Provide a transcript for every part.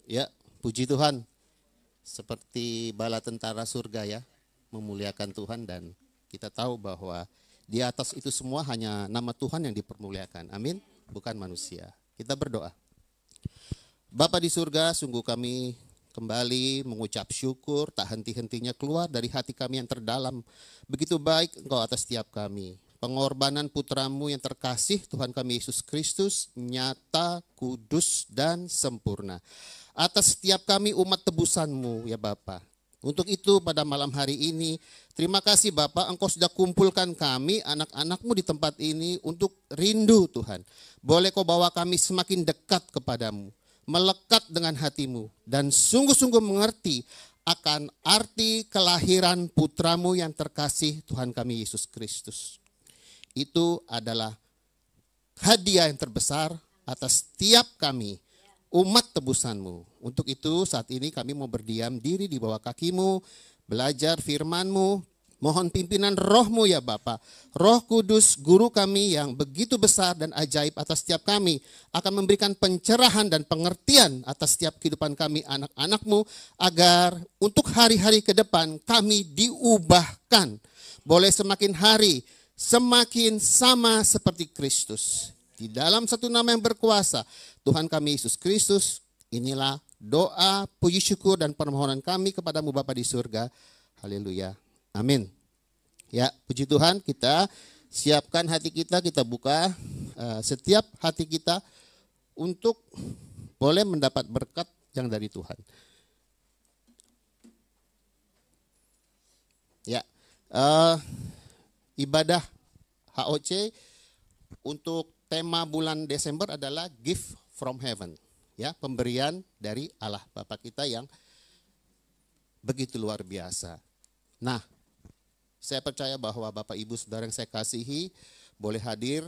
Ya, puji Tuhan. Seperti bala tentara surga ya, memuliakan Tuhan, dan kita tahu bahwa di atas itu semua hanya nama Tuhan yang dipermuliakan. Amin, bukan manusia. Kita berdoa. Bapa di surga, sungguh kami kembali mengucap syukur tak henti-hentinya keluar dari hati kami yang terdalam. Begitu baik Engkau atas setiap kami. Pengorbanan putramu yang terkasih Tuhan kami Yesus Kristus nyata, kudus, dan sempurna atas setiap kami umat tebusanmu ya Bapa. Untuk itu pada malam hari ini terima kasih Bapak, Engkau sudah kumpulkan kami anak-anakmu di tempat ini untuk rindu Tuhan. Boleh Kau bawa kami semakin dekat kepadamu, melekat dengan hatimu, dan sungguh-sungguh mengerti akan arti kelahiran putramu yang terkasih Tuhan kami Yesus Kristus. Itu adalah hadiah yang terbesar atas setiap kami umat tebusanmu. Untuk itu saat ini kami mau berdiam diri di bawah kakimu, belajar firmanmu, mohon pimpinan rohmu ya Bapa. Roh Kudus, guru kami yang begitu besar dan ajaib atas setiap kami, akan memberikan pencerahan dan pengertian atas setiap kehidupan kami anak-anakmu, agar untuk hari-hari ke depan kami diubahkan. Boleh semakin hari semakin sama seperti Kristus. Di dalam satu nama yang berkuasa, Tuhan kami Yesus Kristus, inilah doa, puji syukur, dan permohonan kami kepadamu Bapa di surga. Haleluya. Amin. Ya, puji Tuhan, kita siapkan hati kita buka setiap hati kita untuk boleh mendapat berkat yang dari Tuhan. Ya, ibadah HOC untuk tema bulan Desember adalah gift from heaven, ya, pemberian dari Allah Bapa kita yang begitu luar biasa. Nah, saya percaya bahwa Bapak Ibu Saudara yang saya kasihi boleh hadir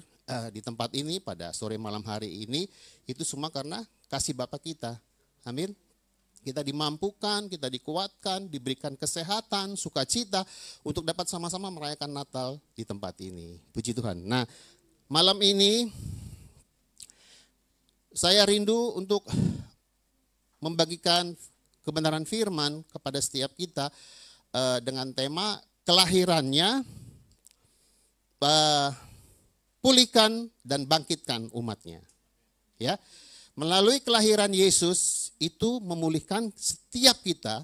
di tempat ini pada sore malam hari ini, itu semua karena kasih Bapak kita. Amin. Kita dimampukan, kita dikuatkan, diberikan kesehatan, sukacita untuk dapat sama-sama merayakan Natal di tempat ini. Puji Tuhan. Nah, malam ini saya rindu untuk membagikan kebenaran firman kepada setiap kita dengan tema kelahirannya, pulihkan dan bangkitkan umatnya. Ya, melalui kelahiran Yesus itu memulihkan setiap kita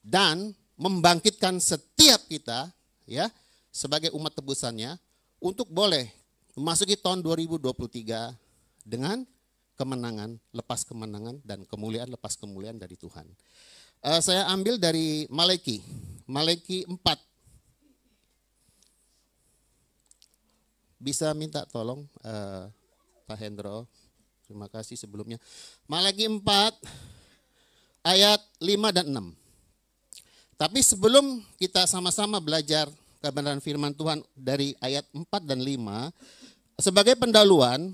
dan membangkitkan setiap kita ya sebagai umat tebusannya untuk boleh memasuki tahun 2023 dengan kemenangan, lepas kemenangan, dan kemuliaan lepas kemuliaan dari Tuhan. Saya ambil dari Malaki 4. Bisa minta tolong Pak Hendro, terima kasih sebelumnya. Malaki 4 ayat 5 dan 6. Tapi sebelum kita sama-sama belajar kebenaran firman Tuhan dari ayat 4 dan 5, sebagai pendahuluan,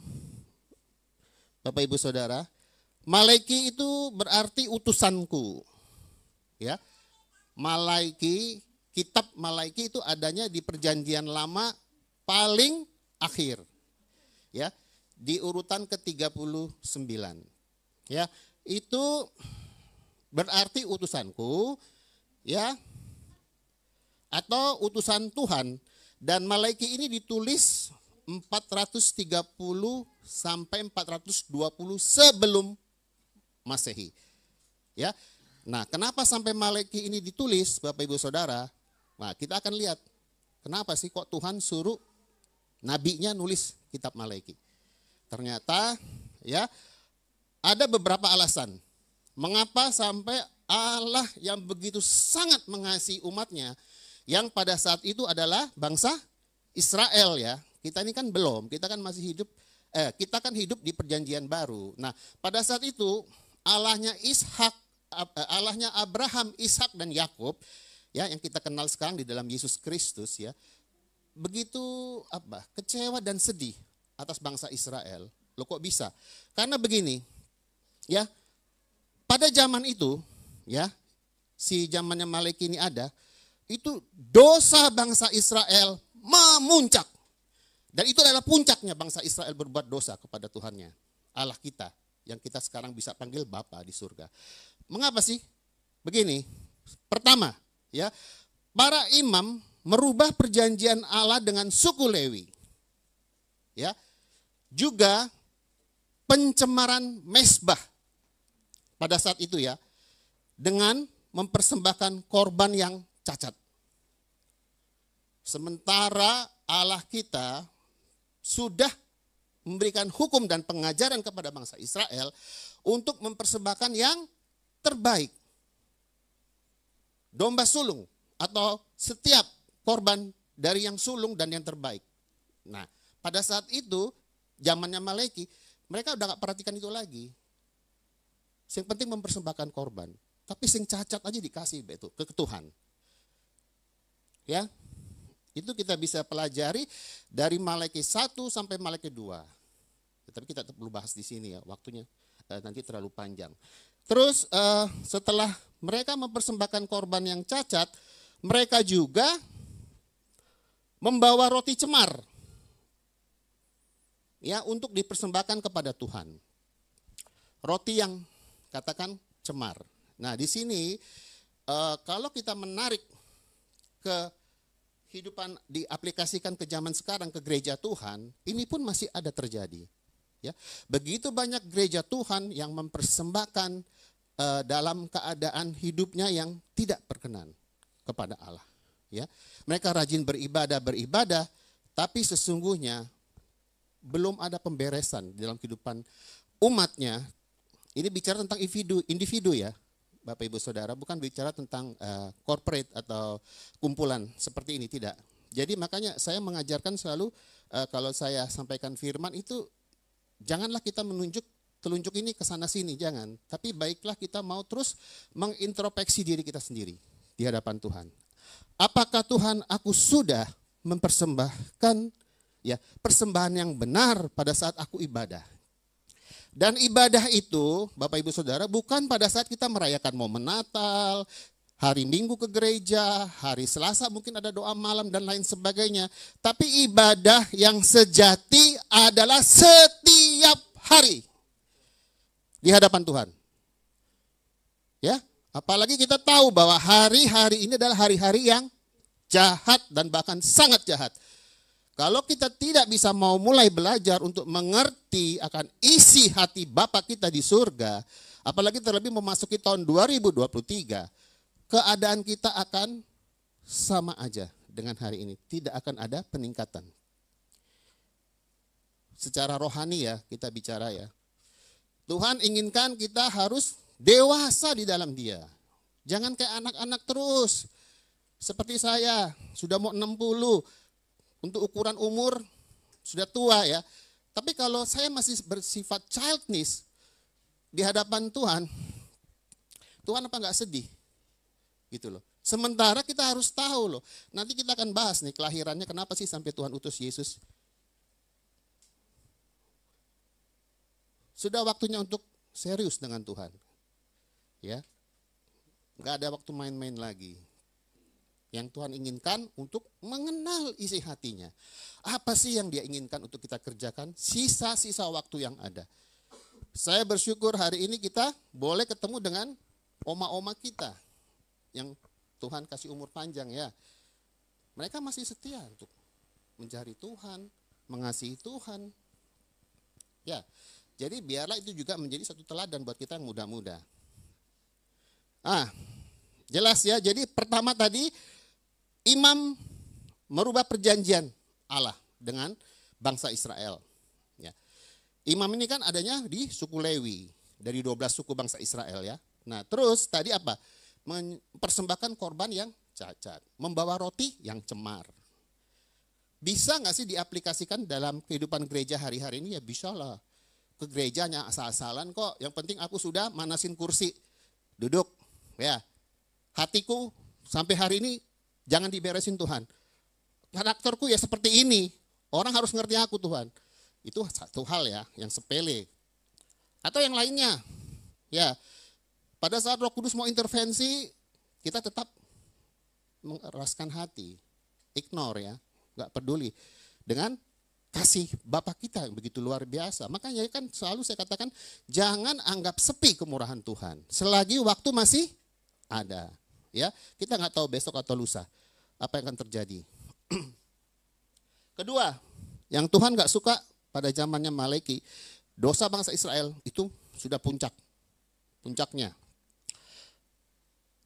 Bapak Ibu Saudara, Malaki itu berarti utusanku. Ya. Malaki, kitab Malaki itu adanya di Perjanjian Lama paling akhir. Ya, di urutan ke-39. Ya, itu berarti utusanku, ya, atau utusan Tuhan. Dan Malaki ini ditulis 430 sampai 420 sebelum Masehi. Ya. Nah, kenapa sampai Malaki ini ditulis, Bapak Ibu Saudara? Nah, kita akan lihat kenapa sih kok Tuhan suruh nabinya nulis kitab Malaki. Ternyata ya ada beberapa alasan mengapa sampai Allah yang begitu sangat mengasihi umatnya, yang pada saat itu adalah bangsa Israel ya. Kita ini kan belum, kita kan masih hidup, kita kan hidup di perjanjian baru. Nah, pada saat itu Allahnya Allahnya Abraham, Ishak, dan Yakub, ya, yang kita kenal sekarang di dalam Yesus Kristus ya, begitu kecewa dan sedih atas bangsa Israel. Loh kok bisa? Karena begini, ya, pada zaman itu, ya, si zamannya Malaki ini ada, itu dosa bangsa Israel memuncak. Dan itu adalah puncaknya bangsa Israel berbuat dosa kepada Tuhannya, Allah kita. yang kita sekarang bisa panggil Bapa di surga. Mengapa sih? Begini, pertama, ya, para imam merubah perjanjian Allah dengan suku Lewi. Ya. Juga pencemaran mezbah pada saat itu ya, dengan mempersembahkan korban yang cacat. Sementara Allah kita sudah memberikan hukum dan pengajaran kepada bangsa Israel untuk mempersembahkan yang terbaik. Domba sulung atau setiap korban dari yang sulung dan yang terbaik. Nah, pada saat itu zamannya Maleki, mereka udah gak perhatikan itu lagi. Yang penting mempersembahkan korban. Tapi sing cacat aja dikasih itu ke Tuhan. Ya. Itu kita bisa pelajari dari Maleki 1 sampai Maleki 2. Tapi kita perlu bahas di sini ya, waktunya nanti terlalu panjang. Terus setelah mereka mempersembahkan korban yang cacat, mereka juga membawa roti cemar. Ya, untuk dipersembahkan kepada Tuhan. Roti yang katakan cemar. Nah, di sini kalau kita menarik ke kehidupan, diaplikasikan ke zaman sekarang, ke gereja Tuhan, ini pun masih ada terjadi. Ya, begitu banyak gereja Tuhan yang mempersembahkan dalam keadaan hidupnya yang tidak berkenan kepada Allah. Ya, mereka rajin beribadah, tapi sesungguhnya belum ada pemberesan dalam kehidupan umatnya. Ini bicara tentang individu ya, Bapak Ibu Saudara, bukan bicara tentang corporate atau kumpulan seperti ini, tidak. Jadi makanya saya mengajarkan selalu kalau saya sampaikan firman itu, janganlah kita telunjuk ini ke sana sini, jangan. Tapi baiklah kita mau terus mengintrospeksi diri kita sendiri di hadapan Tuhan. Apakah Tuhan, aku sudah mempersembahkan ya persembahan yang benar pada saat aku ibadah? Dan ibadah itu, Bapak Ibu Saudara, bukan pada saat kita merayakan momen Natal, hari Minggu ke gereja, hari Selasa mungkin ada doa malam dan lain sebagainya. Tapi ibadah yang sejati adalah setiap hari di hadapan Tuhan. Ya, apalagi kita tahu bahwa hari-hari ini adalah hari-hari yang jahat dan bahkan sangat jahat. Kalau kita tidak bisa mau mulai belajar untuk mengerti akan isi hati Bapa kita di surga, apalagi terlebih memasuki tahun 2023, keadaan kita akan sama aja dengan hari ini. Tidak akan ada peningkatan. Secara rohani ya, kita bicara ya. Tuhan inginkan kita harus dewasa di dalam Dia. Jangan kayak anak-anak terus. Seperti saya, sudah mau 60. Untuk ukuran umur sudah tua ya. Tapi kalau saya masih bersifat childish di hadapan Tuhan, Tuhan apa enggak sedih? Gitu loh. Sementara kita harus tahu loh. Nanti kita akan bahas nih kelahirannya, kenapa sih sampai Tuhan utus Yesus. Sudah waktunya untuk serius dengan Tuhan. Ya. Enggak ada waktu main-main lagi. Yang Tuhan inginkan untuk mengenal isi hatinya. Apa sih yang Dia inginkan untuk kita kerjakan? Sisa-sisa waktu yang ada. Saya bersyukur hari ini kita boleh ketemu dengan oma-oma kita. Yang Tuhan kasih umur panjang ya. Mereka masih setia untuk mencari Tuhan, mengasihi Tuhan. Ya, jadi biarlah itu juga menjadi satu teladan buat kita yang muda-muda. Jelas ya, jadi pertama tadi, imam merubah perjanjian Allah dengan bangsa Israel. Ya. Imam ini kan adanya di suku Lewi, dari 12 suku bangsa Israel ya. Nah terus tadi apa? Mempersembahkan korban yang cacat, membawa roti yang cemar. Bisa nggak sih diaplikasikan dalam kehidupan gereja hari-hari ini? Ya bisa lah. Ke gerejanya asal-asalan kok, yang penting aku sudah manasin kursi, duduk. Ya, hatiku sampai hari ini jangan diberesin Tuhan. Karakterku ya seperti ini. Orang harus ngerti aku Tuhan. Itu satu hal ya, yang sepele. Atau yang lainnya. Ya, pada saat Roh Kudus mau intervensi, kita tetap mengeraskan hati. Ignore ya, nggak peduli. Dengan kasih Bapa kita yang begitu luar biasa. Makanya kan selalu saya katakan jangan anggap sepi kemurahan Tuhan. Selagi waktu masih ada. Ya, kita nggak tahu besok atau lusa apa yang akan terjadi. Kedua, yang Tuhan nggak suka pada zamannya Maleki, dosa bangsa Israel itu sudah puncaknya.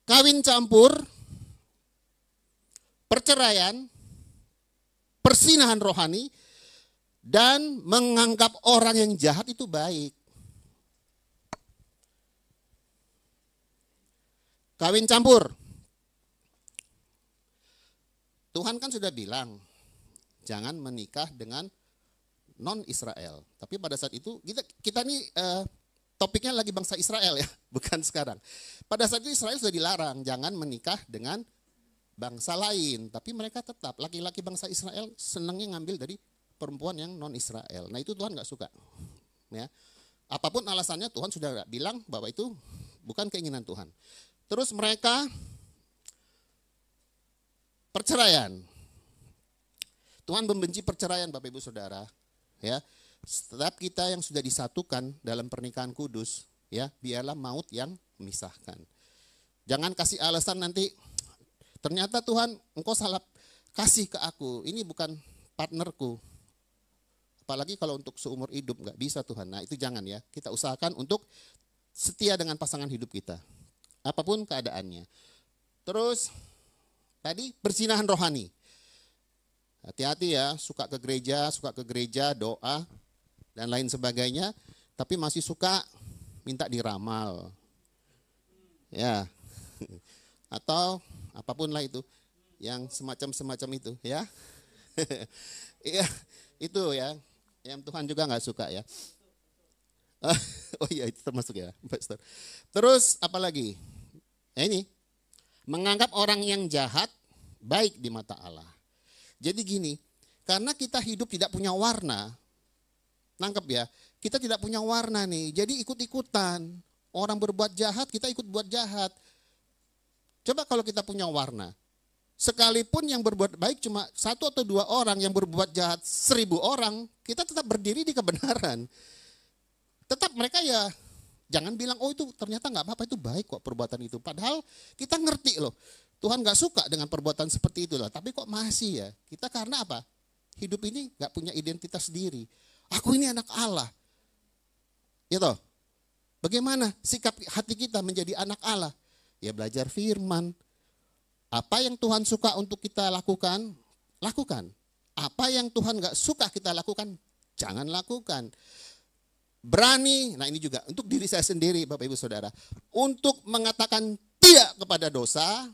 Kawin campur, perceraian, persinahan rohani, dan menganggap orang yang jahat itu baik. Kawin campur. Tuhan kan sudah bilang, jangan menikah dengan non-Israel. Tapi pada saat itu, kita nih topiknya lagi bangsa Israel ya, bukan sekarang. Pada saat itu Israel sudah dilarang, jangan menikah dengan bangsa lain. Tapi mereka tetap, laki-laki bangsa Israel senangnya ngambil dari perempuan yang non-Israel. Nah itu Tuhan gak suka. Ya. Apapun alasannya Tuhan sudah bilang bahwa itu bukan keinginan Tuhan. Terus mereka perceraian. Tuhan membenci perceraian Bapak Ibu Saudara. Ya. Setiap kita yang sudah disatukan dalam pernikahan kudus, ya biarlah maut yang memisahkan. Jangan kasih alasan nanti, ternyata Tuhan engkau salah kasih ke aku, ini bukan partnerku. Apalagi kalau untuk seumur hidup, nggak bisa Tuhan. Nah itu jangan ya, kita usahakan untuk setia dengan pasangan hidup kita. Apapun keadaannya. Terus tadi persinahan rohani. Hati-hati ya, suka ke gereja, doa, dan lain sebagainya. Tapi masih suka minta diramal. Ya, atau apapun lah itu. Yang semacam-semacam itu ya. Iya, itu ya. Yang Tuhan juga nggak suka ya. Oh iya itu termasuk ya, Pastor. Terus apa lagi? Ini menganggap orang yang jahat baik di mata Allah. Jadi gini, karena kita hidup tidak punya warna, nangkep ya, kita tidak punya warna nih. Jadi ikut-ikutan orang berbuat jahat, kita ikut buat jahat. Coba kalau kita punya warna. Sekalipun yang berbuat baik cuma 1 atau 2 orang, yang berbuat jahat 1000 orang, kita tetap berdiri di kebenaran. Tetap mereka ya, jangan bilang, oh itu ternyata nggak apa-apa, itu baik kok perbuatan itu. Padahal kita ngerti loh, Tuhan nggak suka dengan perbuatan seperti itu lah. Tapi kok masih ya, kita karena apa? Hidup ini nggak punya identitas diri. Aku ini anak Allah. Ya toh? Bagaimana sikap hati kita menjadi anak Allah? Ya belajar firman. Apa yang Tuhan suka untuk kita lakukan, lakukan. Apa yang Tuhan gak suka kita lakukan, jangan lakukan. Berani, nah ini juga untuk diri saya sendiri Bapak Ibu Saudara. Untuk mengatakan tidak kepada dosa,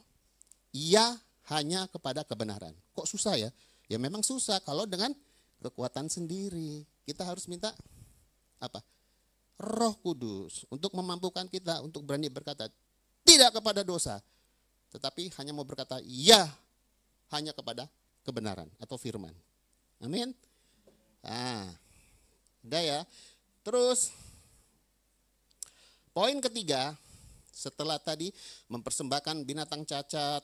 ya hanya kepada kebenaran. Kok susah ya? Ya memang susah kalau dengan kekuatan sendiri. Kita harus minta apa? Roh Kudus untuk memampukan kita untuk berani berkata tidak kepada dosa. Tetapi hanya mau berkata ya hanya kepada kebenaran atau firman. Amin. Nah, udah ya. Terus poin ketiga, setelah tadi mempersembahkan binatang cacat,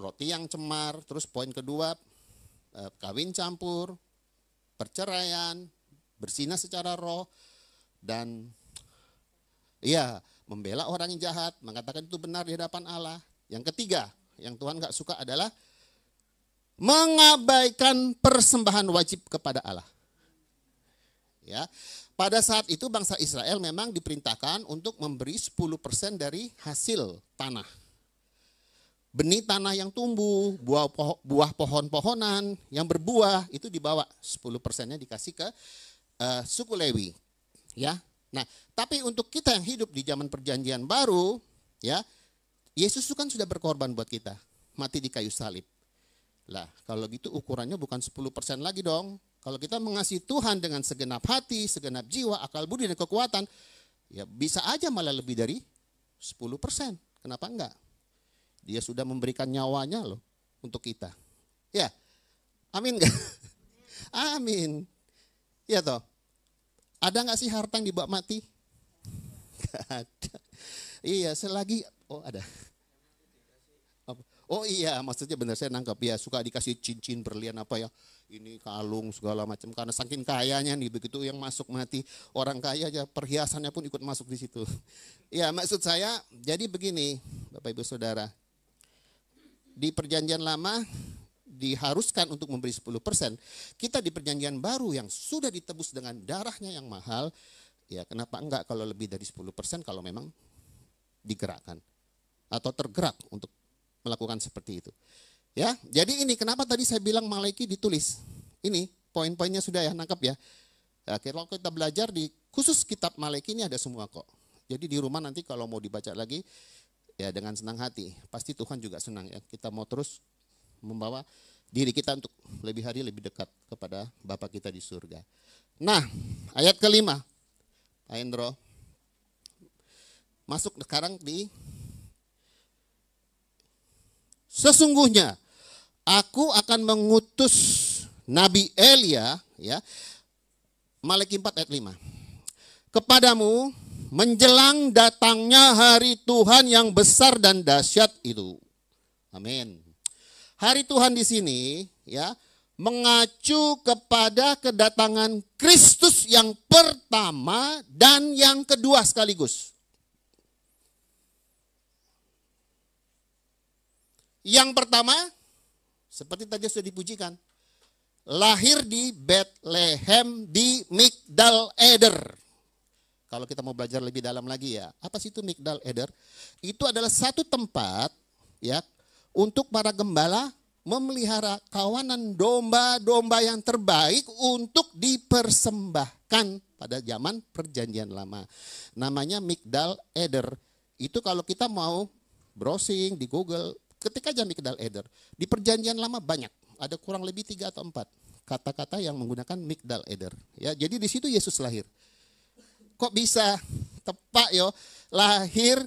roti yang cemar, terus poin kedua kawin campur, perceraian, bersinah secara roh, dan ya membela orang yang jahat, mengatakan itu benar di hadapan Allah. Yang ketiga, yang Tuhan gak suka adalah mengabaikan persembahan wajib kepada Allah. Ya, pada saat itu bangsa Israel memang diperintahkan untuk memberi 10% dari hasil tanah. Benih tanah yang tumbuh, buah pohon-pohonan yang berbuah itu dibawa 10%-nya dikasih ke suku Lewi. Ya, nah tapi untuk kita yang hidup di zaman perjanjian baru, ya. Yesus itu kan sudah berkorban buat kita, mati di kayu salib. Lah, kalau gitu ukurannya bukan 10% lagi dong. Kalau kita mengasihi Tuhan dengan segenap hati, segenap jiwa, akal budi dan kekuatan, ya bisa aja malah lebih dari 10%. Kenapa enggak? Dia sudah memberikan nyawanya loh untuk kita. Ya, amin enggak? Amin. Ya toh. Ada enggak sih harta yang dibawa mati? Enggak ada. Iya, selagi ada. Oh iya, maksudnya benar saya nangkap ya, suka dikasih cincin berlian apa ya. ini kalung segala macam, karena saking kayanya nih, begitu yang masuk mati orang kaya aja perhiasannya pun ikut masuk di situ. Ya, maksud saya jadi begini Bapak Ibu Saudara, di perjanjian lama diharuskan untuk memberi 10%. Kita di perjanjian baru yang sudah ditebus dengan darahnya yang mahal, ya kenapa enggak kalau lebih dari 10% kalau memang digerakkan atau tergerak untuk melakukan seperti itu. Ya, jadi ini kenapa tadi saya bilang Malaki ditulis. Ini poin-poinnya sudah ya, nangkap ya. Nah, kalau kita belajar di khusus kitab Malaki ini ada semua kok. Jadi di rumah nanti kalau mau dibaca lagi ya dengan senang hati. Pasti Tuhan juga senang ya. Kita mau terus membawa diri kita untuk lebih hari lebih dekat kepada Bapa kita di surga. Nah, ayat kelima. Pak Hendro. Masuk sekarang di sesungguhnya aku akan mengutus Nabi Elia, ya, Malaki 4 ayat 5. Kepadamu menjelang datangnya hari Tuhan yang besar dan dahsyat itu. Amin. Hari Tuhan di sini ya mengacu kepada kedatangan Kristus yang pertama dan yang kedua sekaligus. Yang pertama, seperti tadi sudah dipujikan, lahir di Bethlehem di Migdal Eder. Kalau kita mau belajar lebih dalam lagi ya, apa sih itu Migdal Eder? Itu adalah satu tempat ya untuk para gembala memelihara kawanan domba-domba yang terbaik untuk dipersembahkan pada zaman perjanjian lama. Namanya Migdal Eder. Itu kalau kita mau browsing di Google, ketika aja Migdal Eder, di perjanjian lama banyak, ada kurang lebih 3 atau 4 kata-kata yang menggunakan Migdal Eder. Ya, jadi di situ Yesus lahir. Kok bisa tepat yo lahir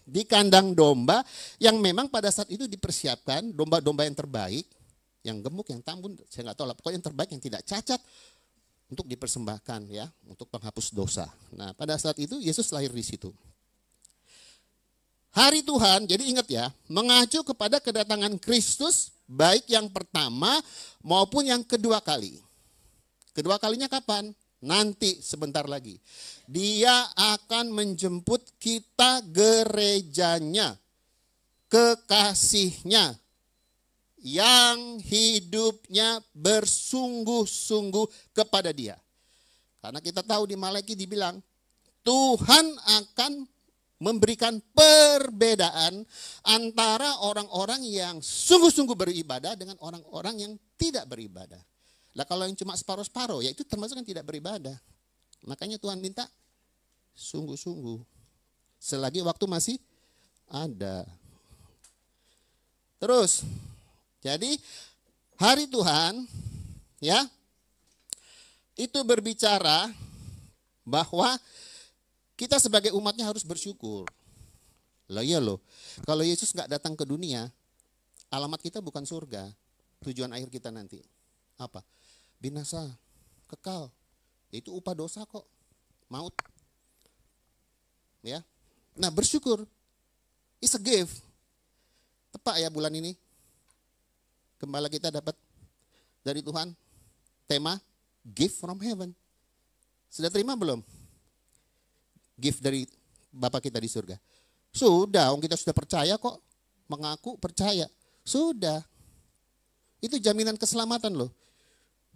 di kandang domba yang memang pada saat itu dipersiapkan domba-domba yang terbaik, yang gemuk, yang tambun, saya nggak tahu lah, pokoknya yang terbaik yang tidak cacat untuk dipersembahkan ya, untuk penghapus dosa. Nah, pada saat itu Yesus lahir di situ. Hari Tuhan, jadi ingat ya, mengacu kepada kedatangan Kristus baik yang pertama maupun yang kedua kali. Kedua kalinya kapan? Nanti sebentar lagi. Dia akan menjemput kita gerejanya, kekasihnya, yang hidupnya bersungguh-sungguh kepada dia. Karena kita tahu di Malaki dibilang, Tuhan akan memberikan perbedaan antara orang-orang yang sungguh-sungguh beribadah dengan orang-orang yang tidak beribadah. Nah kalau yang cuma separuh-separuh, ya itu termasuk yang tidak beribadah. Makanya Tuhan minta sungguh-sungguh. Selagi waktu masih ada. Terus, jadi hari Tuhan, ya, itu berbicara bahwa kita sebagai umatnya harus bersyukur. Lah iya loh, kalau Yesus nggak datang ke dunia, alamat kita bukan surga. Tujuan akhir kita nanti apa? Binasa, kekal. Itu upah dosa kok, maut. Ya, nah bersyukur, it's a gift. Tepat ya bulan ini, gembala kita dapat dari Tuhan tema gift from heaven. Sudah terima belum? Gift dari Bapa kita di surga. Sudah, kita sudah percaya kok. Mengaku percaya. Sudah. Itu jaminan keselamatan loh.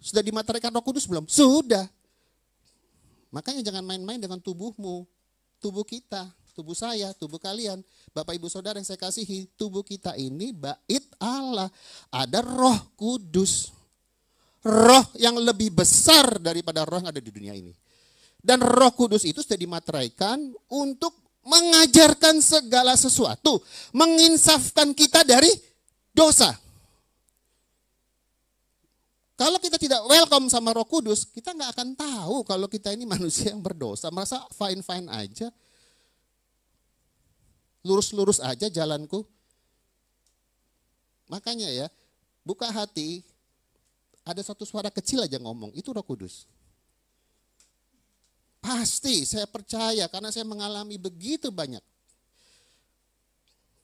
Sudah dimateraikan Roh Kudus belum? Sudah. Makanya jangan main-main dengan tubuhmu. Tubuh kita, tubuh saya, tubuh kalian. Bapak Ibu Saudara yang saya kasihi, tubuh kita ini bait Allah. Ada Roh Kudus. Roh yang lebih besar daripada roh yang ada di dunia ini. Dan Roh Kudus itu sudah dimateraikan untuk mengajarkan segala sesuatu. Menginsafkan kita dari dosa. Kalau kita tidak welcome sama Roh Kudus, kita nggak akan tahu kalau kita ini manusia yang berdosa. Merasa fine-fine aja. Lurus-lurus aja jalanku. Makanya ya, buka hati, ada satu suara kecil aja ngomong, itu Roh Kudus. Pasti saya percaya karena saya mengalami begitu banyak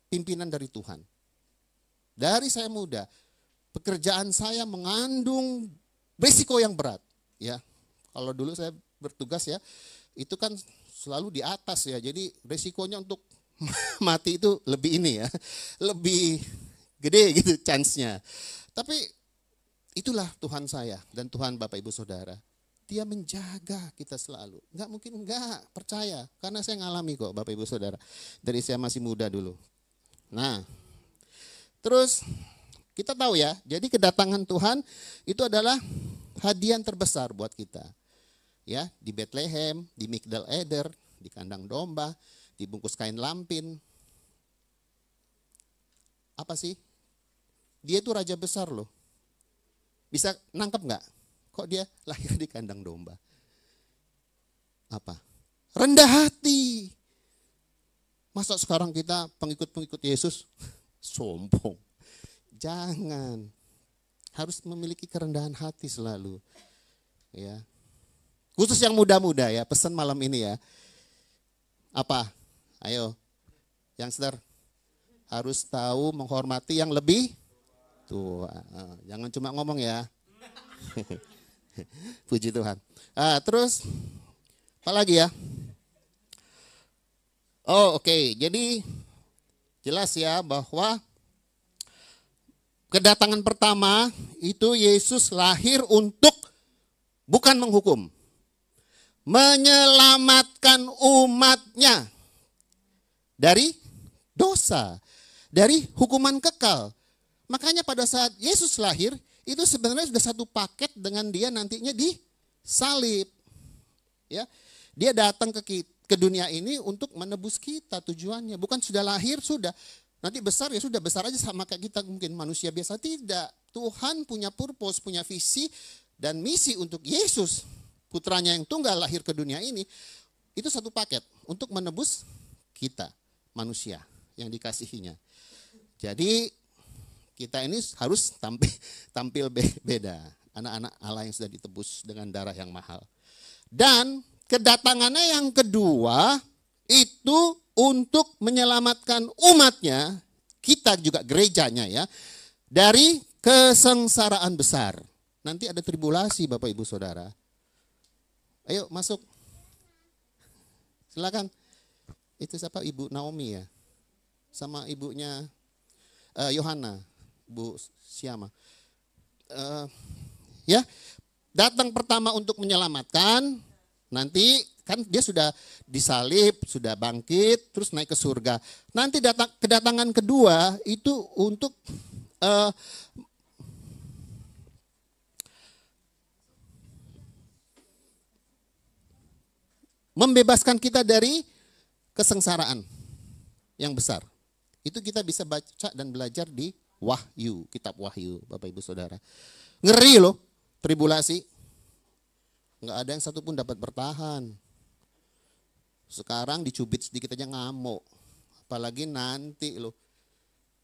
pimpinan dari Tuhan. Dari saya muda, pekerjaan saya mengandung risiko yang berat. Ya, kalau dulu saya bertugas ya, itu kan selalu di atas ya. Jadi risikonya untuk mati itu lebih ini ya, lebih gede gitu chance-nya. Tapi itulah Tuhan saya dan Tuhan Bapak Ibu Saudara. Dia menjaga kita selalu. Enggak mungkin enggak, percaya. Karena saya ngalami kok Bapak Ibu Saudara. Dari saya masih muda dulu. Nah, terus kita tahu ya, jadi kedatangan Tuhan itu adalah hadiah terbesar buat kita. Ya, di Bethlehem, di Migdal Eder, di kandang domba, dibungkus kain lampin. Apa sih? Dia itu raja besar loh. Bisa nangkep enggak? Kok dia lahir di kandang domba? Apa? Rendah hati. Masa sekarang kita pengikut-pengikut Yesus sombong? Jangan. Harus memiliki kerendahan hati selalu. Ya. Khusus yang muda-muda ya, pesan malam ini ya. Apa? Ayo. Youngster. Harus tahu menghormati yang lebih tua. Jangan cuma ngomong ya. Puji Tuhan. Terus apa lagi ya? Oh oke. Jadi jelas ya bahwa kedatangan pertama itu Yesus lahir untuk bukan menghukum, menyelamatkan umatnya dari dosa, dari hukuman kekal. Makanya pada saat Yesus lahir, itu sebenarnya sudah satu paket dengan dia nantinya disalib. Ya, dia datang ke dunia ini untuk menebus kita, tujuannya. Bukan sudah lahir, sudah. Nanti besar ya sudah, besar aja sama kayak kita mungkin manusia biasa. Tidak. Tuhan punya purpose, punya visi dan misi untuk Yesus, putranya yang tunggal lahir ke dunia ini. Itu satu paket untuk menebus kita, manusia yang dikasihinya. Jadi kita ini harus tampil beda. Anak-anak Allah yang sudah ditebus dengan darah yang mahal. Dan kedatangannya yang kedua itu untuk menyelamatkan umatnya, kita juga gerejanya ya, dari kesengsaraan besar. Nanti ada tribulasi Bapak Ibu Saudara. Ayo masuk. Silakan. Itu siapa? Ibu Naomi ya. Sama ibunya Yohana. Bu Syama. Ya, datang pertama untuk menyelamatkan, nanti kan dia sudah disalib, sudah bangkit, terus naik ke surga. Nanti kedatangan kedua itu untuk membebaskan kita dari kesengsaraan yang besar. Itu kita bisa baca dan belajar di Wahyu, kitab Wahyu, Bapak Ibu Saudara. Ngeri loh, tribulasi. Enggak ada yang satu pun dapat bertahan. Sekarang dicubit sedikit aja ngamuk. Apalagi nanti loh,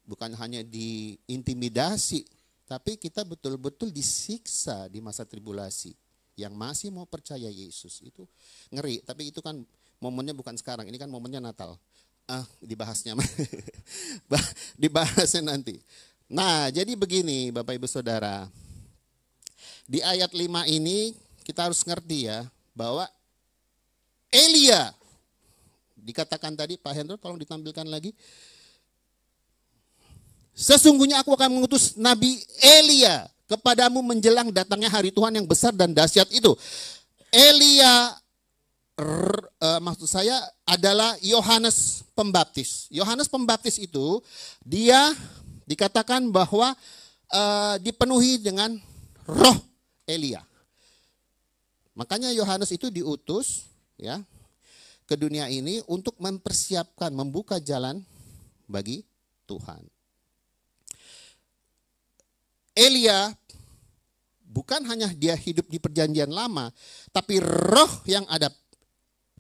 bukan hanya diintimidasi, tapi kita betul-betul disiksa di masa tribulasi. Yang masih mau percaya Yesus itu ngeri. Tapi itu kan momennya bukan sekarang, ini kan momennya Natal. Dibahasnya dibahasnya nanti. Nah, jadi begini Bapak Ibu Saudara. Di ayat 5 ini kita harus ngerti ya bahwa Elia, dikatakan tadi Pak Hendro tolong ditampilkan lagi. Sesungguhnya aku akan mengutus Nabi Elia kepadamu menjelang datangnya hari Tuhan yang besar dan dahsyat itu. Elia maksud saya adalah Yohanes Pembaptis. Yohanes Pembaptis itu dia dikatakan bahwa dipenuhi dengan roh Elia. Makanya Yohanes itu diutus ya ke dunia ini untuk mempersiapkan, membuka jalan bagi Tuhan. Elia bukan hanya dia hidup di perjanjian lama, tapi roh yang ada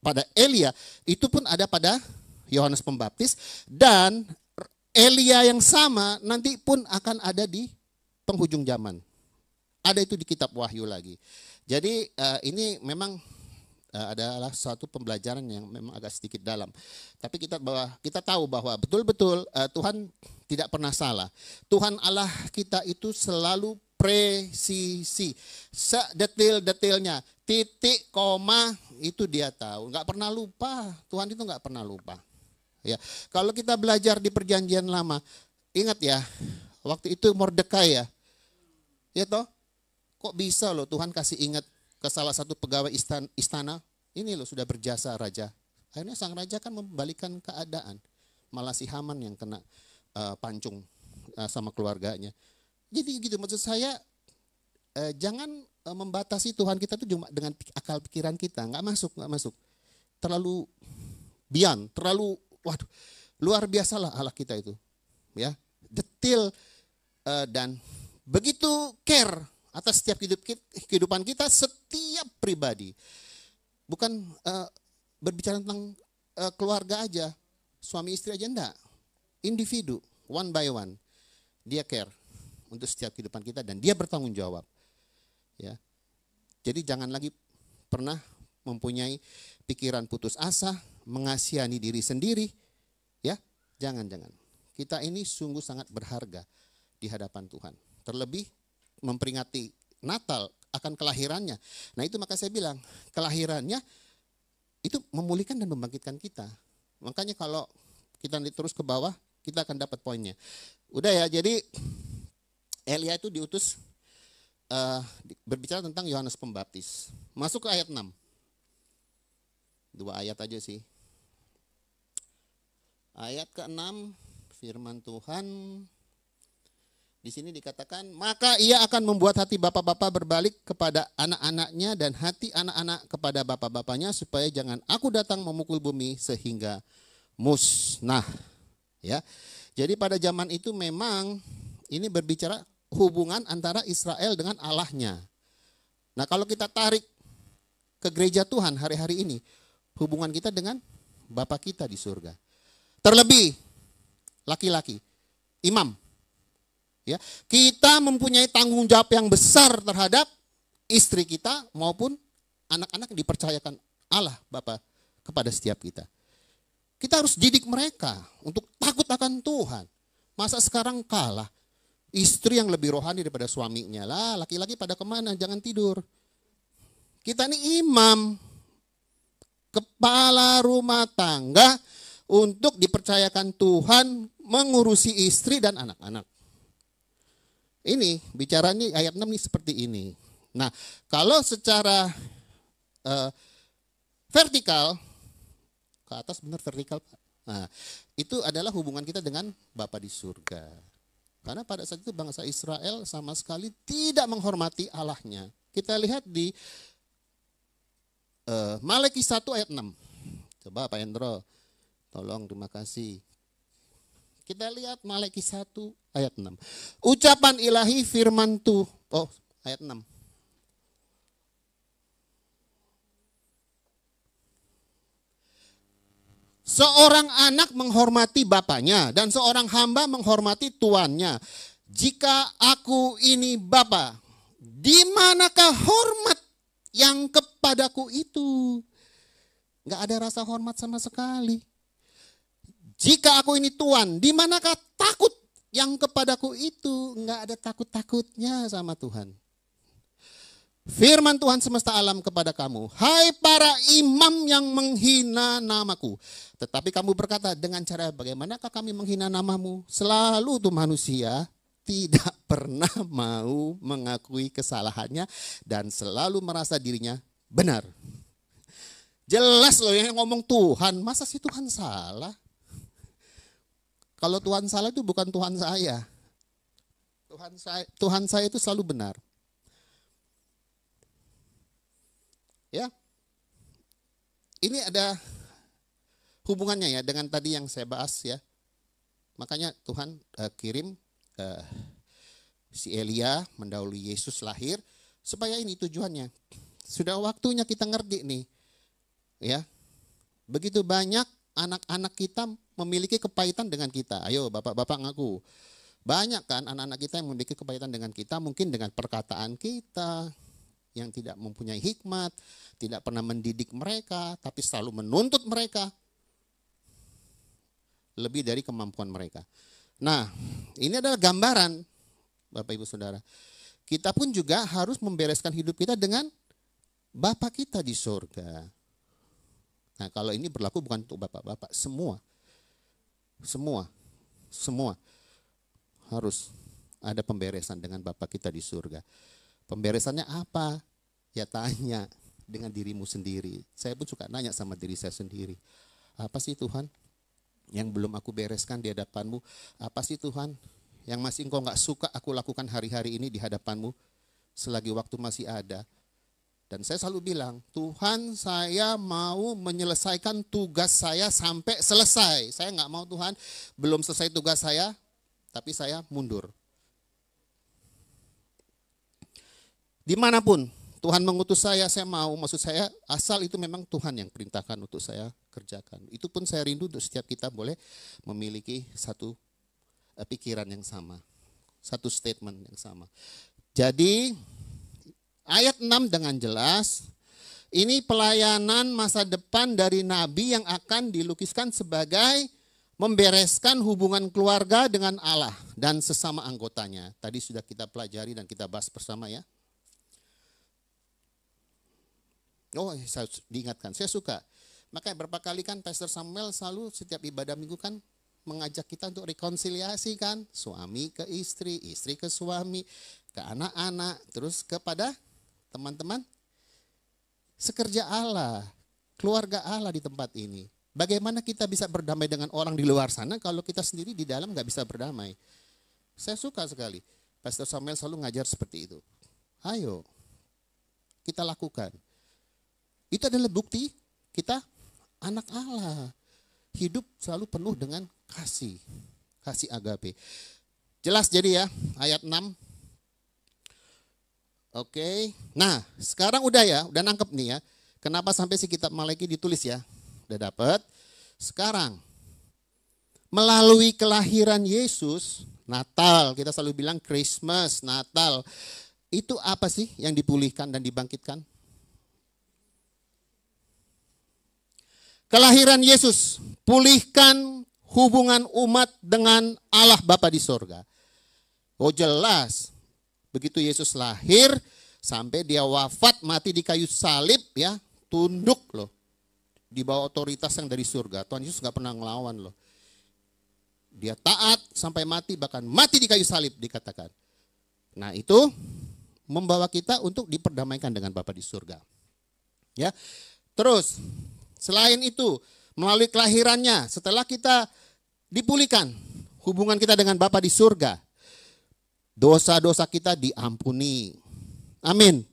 pada Elia itu pun ada pada Yohanes Pembaptis, dan Elia yang sama nanti pun akan ada di penghujung zaman. Ada itu di kitab Wahyu lagi. Jadi ini memang adalah suatu pembelajaran yang memang agak sedikit dalam. Tapi kita tahu bahwa betul-betul Tuhan tidak pernah salah. Tuhan Allah kita itu selalu presisi, sedetil-detilnya, titik, koma itu dia tahu. Nggak pernah lupa, Tuhan itu nggak pernah lupa. Ya, kalau kita belajar di Perjanjian Lama, ingat ya, waktu itu Mordekai ya toh, kok bisa loh Tuhan kasih ingat ke salah satu pegawai istana, ini loh sudah berjasa raja. Akhirnya sang raja kan membalikan keadaan, malah si Haman yang kena pancung sama keluarganya. Jadi gitu, maksud saya jangan membatasi Tuhan kita tuh cuma dengan akal pikiran kita, nggak masuk. Terlalu beyond, terlalu waduh, luar biasalah Allah kita itu, ya, detil dan begitu care atas setiap kehidupan kita, setiap pribadi. Bukan berbicara tentang keluarga aja, suami istri aja enggak, individu, one by one, dia care untuk setiap kehidupan kita dan dia bertanggung jawab. Ya, jadi jangan lagi pernah mempunyai pikiran putus asa, mengasihani diri sendiri, ya, jangan. Kita ini sungguh sangat berharga di hadapan Tuhan. Terlebih memperingati Natal akan kelahirannya. Nah itu maka saya bilang kelahirannya itu memulihkan dan membangkitkan kita. Makanya kalau kita terus ke bawah kita akan dapat poinnya. Udah ya, jadi Elia itu diutus berbicara tentang Yohanes Pembaptis. Masuk ke ayat 6. 2 ayat aja sih. Ayat ke-6 firman Tuhan di sini dikatakan, maka ia akan membuat hati bapak-bapak berbalik kepada anak-anaknya dan hati anak-anak kepada bapak-bapaknya supaya jangan aku datang memukul bumi sehingga musnah. Ya. Jadi pada zaman itu memang ini berbicara hubungan antara Israel dengan Allahnya. Nah, kalau kita tarik ke gereja Tuhan hari-hari ini, hubungan kita dengan Bapa kita di surga. Terlebih laki-laki, imam. Ya, kita mempunyai tanggung jawab yang besar terhadap istri kita maupun anak-anak yang dipercayakan Allah Bapa kepada setiap kita. Kita harus didik mereka untuk takut akan Tuhan. Masa sekarang kalah? Istri yang lebih rohani daripada suaminya lah, laki-laki pada kemana? Jangan tidur. Kita ini imam, kepala rumah tangga untuk dipercayakan Tuhan mengurusi istri dan anak-anak. Ini bicaranya ayat 6 ini seperti ini. Nah, kalau secara vertikal, ke atas benar vertikal Pak. Nah, itu adalah hubungan kita dengan Bapa di surga. Karena pada saat itu bangsa Israel sama sekali tidak menghormati Allahnya. Kita lihat di Malaki 1 ayat 6. Coba Pak Hendro, tolong, terima kasih. Kita lihat Malaki 1 ayat 6. Ucapan ilahi firman Tuhan. Oh, ayat 6. Seorang anak menghormati bapaknya dan seorang hamba menghormati tuannya. Jika aku ini bapa, di manakah hormat yang kepadaku itu? Enggak ada rasa hormat sama sekali. Jika aku ini tuan, di manakah takut yang kepadaku itu? Enggak ada takut-takutnya sama Tuhan. Firman Tuhan semesta alam kepada kamu, hai para imam yang menghina namaku. Tetapi kamu berkata, dengan cara bagaimanakah kami menghina namamu? Selalu tuh manusia tidak pernah mau mengakui kesalahannya dan selalu merasa dirinya benar. Jelas loh yang ngomong Tuhan, masa sih Tuhan salah? Kalau Tuhan salah itu bukan Tuhan saya. Tuhan saya itu selalu benar. Ya. Ini ada hubungannya ya dengan tadi yang saya bahas ya. Makanya Tuhan kirim si Elia mendahului Yesus lahir supaya ini tujuannya. Sudah waktunya kita ngerti nih. Ya. Begitu banyak anak-anak kita memiliki kepahitan dengan kita. Ayo bapak-bapak ngaku. Banyak kan anak-anak kita yang memiliki kepahitan dengan kita, mungkin dengan perkataan kita, yang tidak mempunyai hikmat, tidak pernah mendidik mereka, tapi selalu menuntut mereka lebih dari kemampuan mereka. Nah, ini adalah gambaran, Bapak Ibu Saudara. Kita pun juga harus membereskan hidup kita dengan Bapa kita di surga. Nah, kalau ini berlaku bukan untuk bapak-bapak, semua harus ada pemberesan dengan Bapa kita di surga. Pemberesannya apa? Ya tanya dengan dirimu sendiri. Saya pun suka nanya sama diri saya sendiri. Apa sih Tuhan yang belum aku bereskan di hadapanmu? Apa sih Tuhan yang masih engkau gak suka aku lakukan hari-hari ini di hadapanmu selagi waktu masih ada? Dan saya selalu bilang, Tuhan saya mau menyelesaikan tugas saya sampai selesai. Saya gak mau Tuhan belum selesai tugas saya, tapi saya mundur. Dimanapun Tuhan mengutus saya mau, maksud saya asal itu memang Tuhan yang perintahkan untuk saya kerjakan. Itu pun saya rindu untuk setiap kita boleh memiliki satu pikiran yang sama, satu statement yang sama. Jadi ayat 6 dengan jelas, ini pelayanan masa depan dari nabi yang akan dilukiskan sebagai membereskan hubungan keluarga dengan Allah dan sesama anggotanya. Tadi sudah kita pelajari dan kita bahas bersama ya. Oh, saya diingatkan, saya suka. Makanya berapa kali kan Pastor Samuel selalu setiap ibadah minggu kan mengajak kita untuk rekonsiliasi kan. Suami ke istri, istri ke suami, ke anak-anak, terus kepada teman-teman sekerja Allah, keluarga Allah di tempat ini. Bagaimana kita bisa berdamai dengan orang di luar sana kalau kita sendiri di dalam gak bisa berdamai. Saya suka sekali. Pastor Samuel selalu ngajar seperti itu. Ayo, kita lakukan. Itu adalah bukti kita anak Allah. Hidup selalu penuh dengan kasih. Kasih agape. Jelas jadi ya, ayat 6. Oke. Nah, sekarang udah ya, udah nangkep nih ya. Kenapa sampai si kitab Malaki ditulis ya? Udah dapat. Sekarang, melalui kelahiran Yesus, Natal, kita selalu bilang Christmas, Natal. Itu apa sih yang dipulihkan dan dibangkitkan? Kelahiran Yesus, pulihkan hubungan umat dengan Allah Bapa di sorga. Oh jelas, begitu Yesus lahir, sampai dia wafat, mati di kayu salib ya, tunduk loh. Di bawah otoritas yang dari surga. Tuhan Yesus gak pernah ngelawan loh. Dia taat sampai mati, bahkan mati di kayu salib dikatakan. Nah itu membawa kita untuk diperdamaikan dengan Bapa di surga. Ya, terus selain itu, melalui kelahirannya, setelah kita dipulihkan hubungan kita dengan Bapa di surga, dosa-dosa kita diampuni. Amin.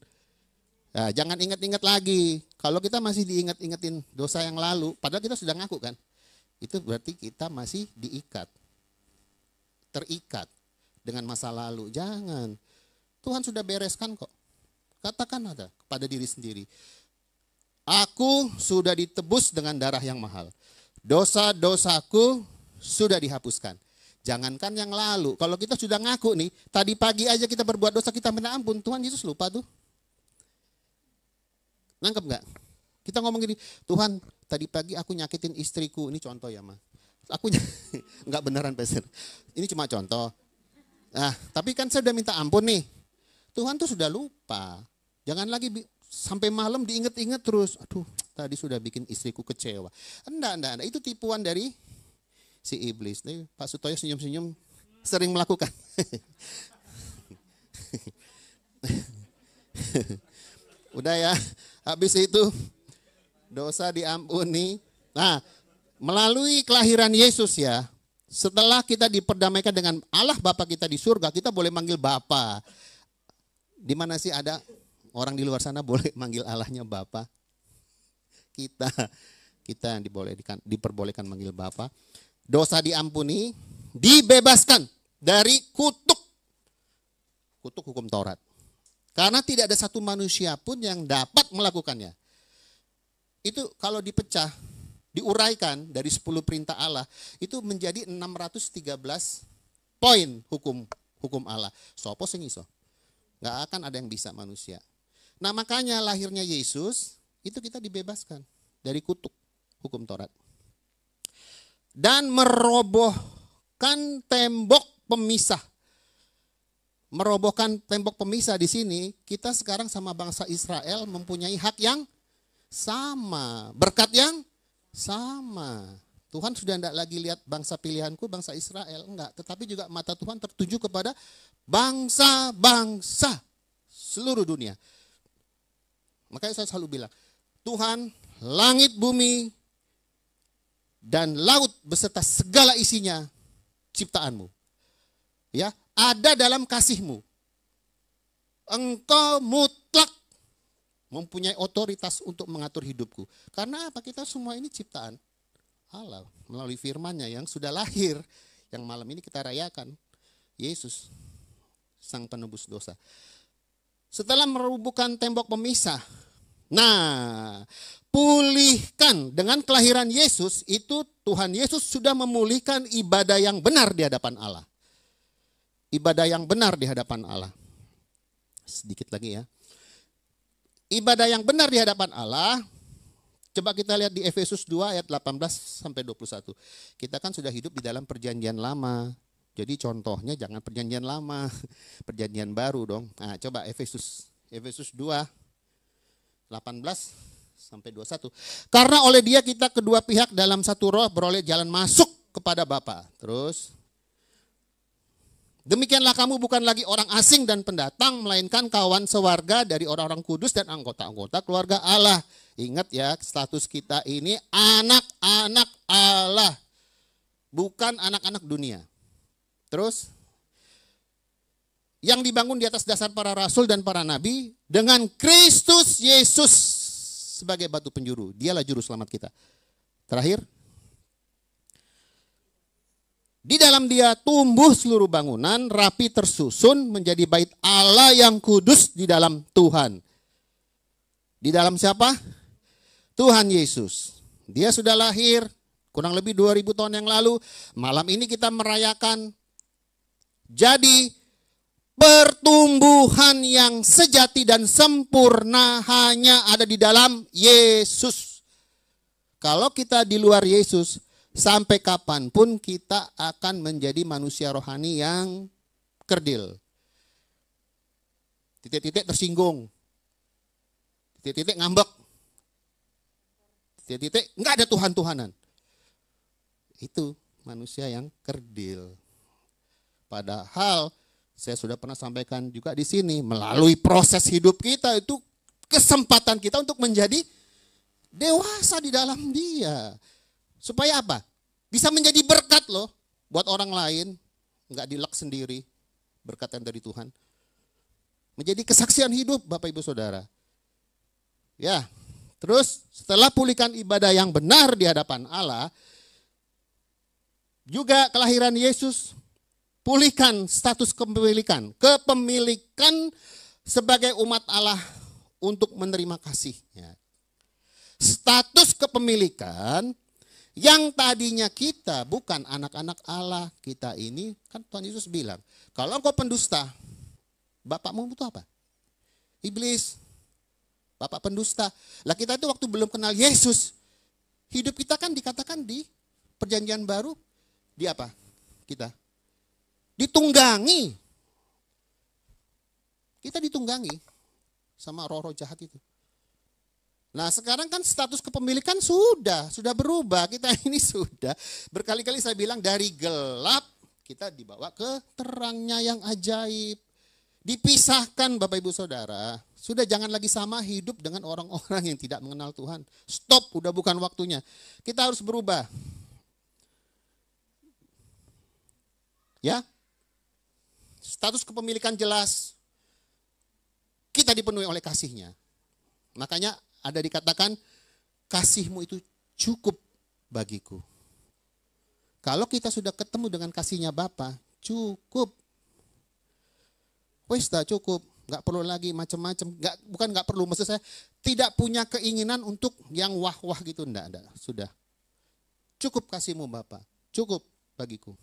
Nah, jangan ingat-ingat lagi. Kalau kita masih diingat-ingatin dosa yang lalu, padahal kita sudah ngaku kan, itu berarti kita masih diikat, terikat dengan masa lalu. Jangan. Tuhan sudah bereskan kok. Katakan ada kepada diri sendiri. Aku sudah ditebus dengan darah yang mahal. Dosa-dosaku sudah dihapuskan. Jangankan yang lalu. Kalau kita sudah ngaku nih, tadi pagi aja kita berbuat dosa, kita minta ampun. Tuhan Yesus lupa tuh. Nangkep gak? Kita ngomong gini, Tuhan tadi pagi aku nyakitin istriku. Ini contoh ya Ma. Aku nggak beneran Pastor. Ini cuma contoh. Nah, tapi kan saya udah minta ampun nih. Tuhan tuh sudah lupa. Jangan lagi sampai malam diinget-inget terus. Aduh, tadi sudah bikin istriku kecewa. Enggak. Itu tipuan dari si iblis. Nih, Pak Sutoyo senyum-senyum sering melakukan. Udah ya, habis itu dosa diampuni. Nah, melalui kelahiran Yesus ya, setelah kita diperdamaikan dengan Allah Bapa kita di surga, kita boleh manggil Bapa. Di mana sih ada orang di luar sana boleh manggil Allahnya Bapa? Kita yang diperbolehkan manggil Bapa. Dosa diampuni, dibebaskan dari kutuk hukum Taurat. Karena tidak ada satu manusia pun yang dapat melakukannya. Itu kalau dipecah, diuraikan dari 10 perintah Allah, itu menjadi 613 poin hukum Allah. Sopo sing iso? Gak akan ada yang bisa manusia. Nah makanya lahirnya Yesus, itu kita dibebaskan dari kutuk hukum Taurat. Dan merobohkan tembok pemisah. Merobohkan tembok pemisah di sini, kita sekarang sama bangsa Israel mempunyai hak yang sama, berkat yang sama. Tuhan sudah tidak lagi lihat bangsa pilihanku, bangsa Israel, enggak. Tetapi juga mata Tuhan tertuju kepada bangsa-bangsa seluruh dunia. Makanya saya selalu bilang, Tuhan, langit, bumi, dan laut beserta segala isinya ciptaanmu. Ya, ada dalam kasih-Mu. Engkau mutlak mempunyai otoritas untuk mengatur hidupku. Karena apa? Kita semua ini ciptaan Allah melalui firman-Nya yang sudah lahir, yang malam ini kita rayakan. Yesus, Sang Penebus dosa. Setelah merobohkan tembok pemisah, nah, pulihkan dengan kelahiran Yesus, itu Tuhan Yesus sudah memulihkan ibadah yang benar di hadapan Allah. Ibadah yang benar di hadapan Allah. Sedikit lagi ya. Ibadah yang benar di hadapan Allah, coba kita lihat di Efesus 2 ayat 18 sampai 21. Kita kan sudah hidup di dalam perjanjian lama. Jadi contohnya jangan perjanjian lama, perjanjian baru dong. Nah, coba Efesus 2 18 sampai 21. Karena oleh Dia kita kedua pihak dalam satu roh beroleh jalan masuk kepada Bapa. Terus demikianlah kamu bukan lagi orang asing dan pendatang, melainkan kawan sewarga dari orang-orang kudus dan anggota-anggota keluarga Allah. Ingat ya, status kita ini anak-anak Allah, bukan anak-anak dunia. Terus, yang dibangun di atas dasar para rasul dan para nabi, dengan Kristus Yesus sebagai batu penjuru. Dialah juru selamat kita. Terakhir, di dalam Dia tumbuh seluruh bangunan, rapi tersusun menjadi bait Allah yang kudus di dalam Tuhan. Di dalam siapa? Tuhan Yesus. Dia sudah lahir kurang lebih 2000 tahun yang lalu. Malam ini kita merayakan. Jadi pertumbuhan yang sejati dan sempurna hanya ada di dalam Yesus. Kalau kita di luar Yesus, sampai kapanpun kita akan menjadi manusia rohani yang kerdil. Titik-titik tersinggung. Titik-titik ngambek. Titik-titik enggak ada Tuhan-Tuhanan. Itu manusia yang kerdil. Padahal saya sudah pernah sampaikan juga di sini, melalui proses hidup kita itu kesempatan kita untuk menjadi dewasa di dalam Dia. Supaya apa? Bisa menjadi berkat loh buat orang lain, enggak dilek sendiri, berkat yang dari Tuhan. Menjadi kesaksian hidup Bapak Ibu Saudara. Ya, terus setelah pulihkan ibadah yang benar di hadapan Allah, juga kelahiran Yesus, pulihkan status kepemilikan sebagai umat Allah untuk menerima kasih-Nya. Status kepemilikan yang tadinya kita bukan anak-anak Allah, kita ini kan Tuhan Yesus bilang, kalau engkau pendusta, bapakmu itu apa? Iblis, bapak pendusta. Lah kita itu waktu belum kenal Yesus, hidup kita kan dikatakan di perjanjian baru, di apa? Kita ditunggangi. Kita ditunggangi sama roh-roh jahat itu. Nah sekarang kan status kepemilikan sudah berubah. Kita ini sudah berkali-kali saya bilang dari gelap kita dibawa ke terangnya yang ajaib. Dipisahkan Bapak Ibu Saudara. Sudah jangan lagi sama hidup dengan orang-orang yang tidak mengenal Tuhan. Stop, udah bukan waktunya. Kita harus berubah. Ya, status kepemilikan jelas. Kita dipenuhi oleh kasih-Nya. Makanya ada dikatakan, kasih-Mu itu cukup bagiku. Kalau kita sudah ketemu dengan kasih-Nya Bapa, cukup. Wes dah cukup, nggak perlu lagi macam-macam. Bukan nggak perlu, maksud saya tidak punya keinginan untuk yang wah-wah gitu, enggak. Sudah. Cukup kasih-Mu Bapa, cukup bagiku.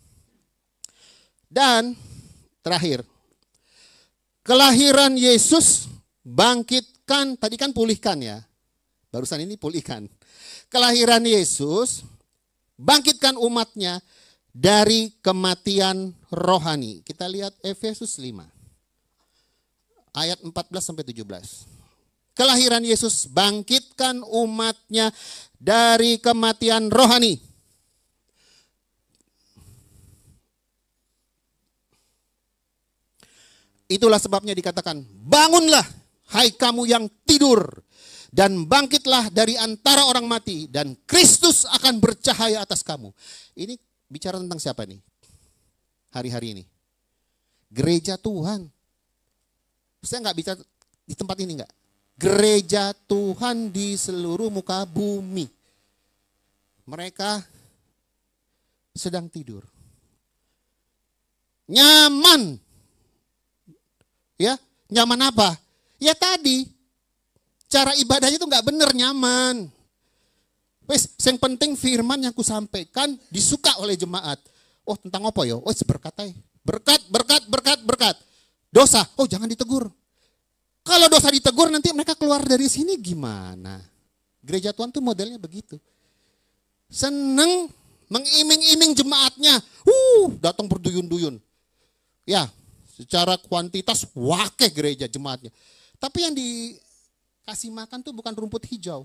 Dan terakhir, kelahiran Yesus bangkitkan bangkitkan, tadi kan pulihkan ya. Barusan ini pulihkan. Kelahiran Yesus, bangkitkan umatnya dari kematian rohani. Kita lihat Efesus 5. Ayat 14-17. Kelahiran Yesus, bangkitkan umatnya dari kematian rohani. Itulah sebabnya dikatakan, bangunlah hai kamu yang tidur, dan bangkitlah dari antara orang mati, dan Kristus akan bercahaya atas kamu. Ini bicara tentang siapa nih? Hari-hari ini. Gereja Tuhan. Saya nggak bicara di tempat ini nggak. Gereja Tuhan di seluruh muka bumi. Mereka sedang tidur. Nyaman. Ya, nyaman apa? Ya tadi, cara ibadahnya itu nggak benar nyaman. Wes, yang penting firman yang ku sampaikan disuka oleh jemaat. Oh, tentang apa ya? Oh, berkatai. Berkat. Dosa, oh jangan ditegur. Kalau dosa ditegur nanti mereka keluar dari sini gimana? Gereja Tuhan tuh modelnya begitu. Seneng mengiming-iming jemaatnya. Datang berduyun-duyun. Ya, secara kuantitas wakeh gereja jemaatnya. Tapi yang dikasih makan tuh bukan rumput hijau.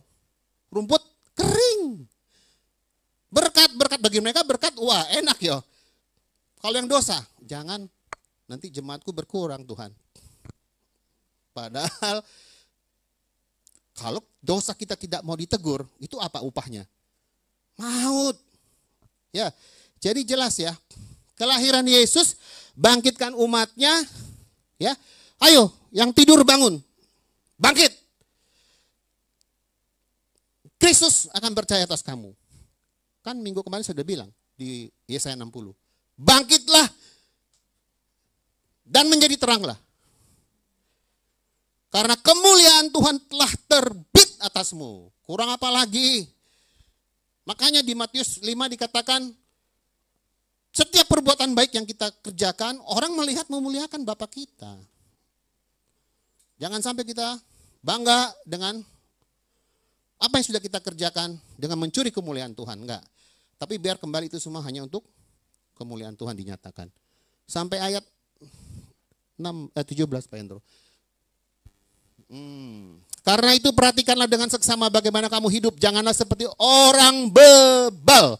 Rumput kering. Berkat bagi mereka berkat, wah enak ya. Kalau yang dosa, jangan nanti jemaatku berkurang Tuhan. Padahal kalau dosa kita tidak mau ditegur, itu apa upahnya? Maut. Ya, jadi jelas ya. Kelahiran Yesus bangkitkan umatnya, ya. Ayo, yang tidur bangun. Bangkit. Kristus akan percaya atas kamu. Kan minggu kemarin saya sudah bilang di Yesaya 60. Bangkitlah dan menjadi teranglah. Karena kemuliaan Tuhan telah terbit atasmu. Kurang apa lagi? Makanya di Matius 5 dikatakan, setiap perbuatan baik yang kita kerjakan, orang melihat memuliakan Bapa kita. Jangan sampai kita bangga dengan apa yang sudah kita kerjakan dengan mencuri kemuliaan Tuhan. Enggak. Tapi biar kembali itu semua hanya untuk kemuliaan Tuhan dinyatakan. Sampai ayat 17 Pak Hendro. Karena itu perhatikanlah dengan seksama bagaimana kamu hidup. Janganlah seperti orang bebal,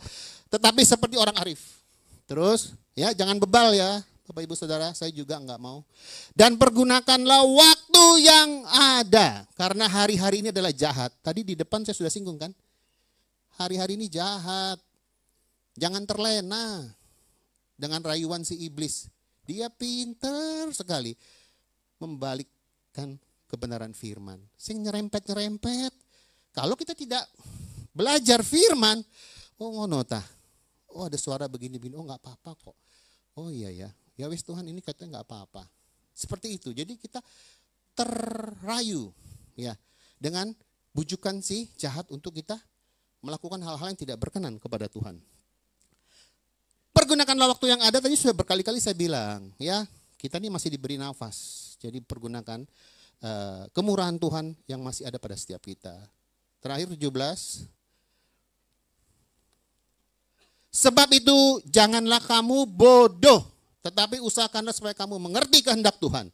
tetapi seperti orang arif. Terus, ya jangan bebal ya, Bapak Ibu Saudara, saya juga enggak mau. Dan pergunakanlah waktu yang ada, karena hari-hari ini adalah jahat. Tadi di depan saya sudah singgung kan, hari-hari ini jahat. Jangan terlena dengan rayuan si iblis. Dia pintar sekali membalikkan kebenaran firman. Sing nyerempet-nyerempet. Kalau kita tidak belajar firman, oh ngono tah. Oh ada suara begini-begini, oh nggak apa-apa kok. Oh iya ya, ya wis Tuhan ini katanya nggak apa-apa. Seperti itu, jadi kita terrayu ya dengan bujukan si jahat untuk kita melakukan hal-hal yang tidak berkenan kepada Tuhan. Pergunakanlah waktu yang ada, tadi sudah berkali-kali saya bilang ya, kita ini masih diberi nafas. Jadi pergunakan kemurahan Tuhan yang masih ada pada setiap kita. Terakhir 17. Sebab itu janganlah kamu bodoh, tetapi usahakanlah supaya kamu mengerti kehendak Tuhan.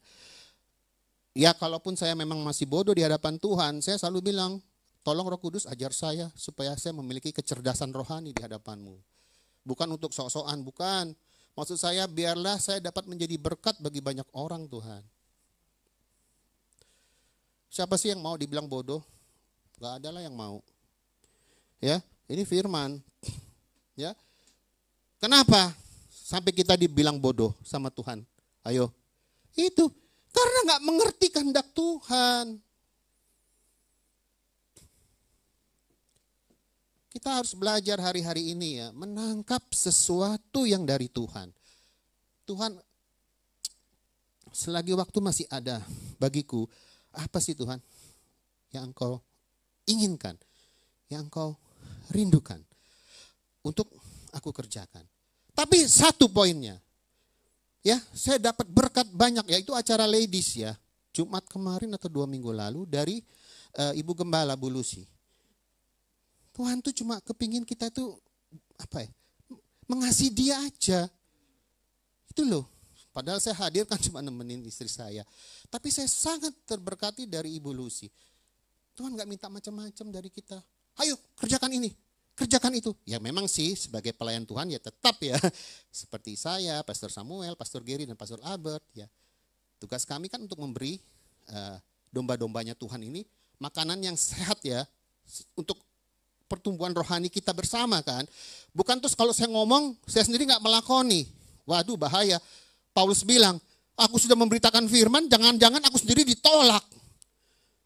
Ya kalaupun saya memang masih bodoh di hadapan Tuhan, saya selalu bilang, tolong Roh Kudus ajar saya supaya saya memiliki kecerdasan rohani di hadapanmu. Bukan untuk sok-sokan, bukan. Maksud saya biarlah saya dapat menjadi berkat bagi banyak orang Tuhan. Siapa sih yang mau dibilang bodoh? Gak ada lah yang mau. Ya, ini firman. Ya. Kenapa sampai kita dibilang bodoh sama Tuhan? Ayo. Itu karena gak mengerti kehendak Tuhan. Kita harus belajar hari-hari ini ya, menangkap sesuatu yang dari Tuhan. Tuhan, selagi waktu masih ada bagiku, apa sih Tuhan yang Engkau inginkan, yang Engkau rindukan untuk aku kerjakan. Tapi satu poinnya, ya saya dapat berkat banyak, yaitu acara ladies ya. Jumat kemarin atau 2 minggu lalu dari Ibu Gembala Bu Lucy. Tuhan tuh cuma kepingin kita tuh mengasihi dia aja. Itu loh. Padahal saya hadir kan cuma nemenin istri saya. Tapi saya sangat terberkati dari Ibu Lucy. Tuhan gak minta macam-macam dari kita. Ayo kerjakan ini, kerjakan itu. Ya memang sih sebagai pelayan Tuhan ya tetap ya. Seperti saya, Pastor Samuel, Pastor Gary dan Pastor Albert ya. Tugas kami kan untuk memberi domba-dombanya Tuhan ini makanan yang sehat ya. Untuk pertumbuhan rohani kita bersama kan. Bukan terus kalau saya ngomong, saya sendiri gak melakoni. Waduh bahaya. Paulus bilang, aku sudah memberitakan firman, jangan-jangan aku sendiri ditolak.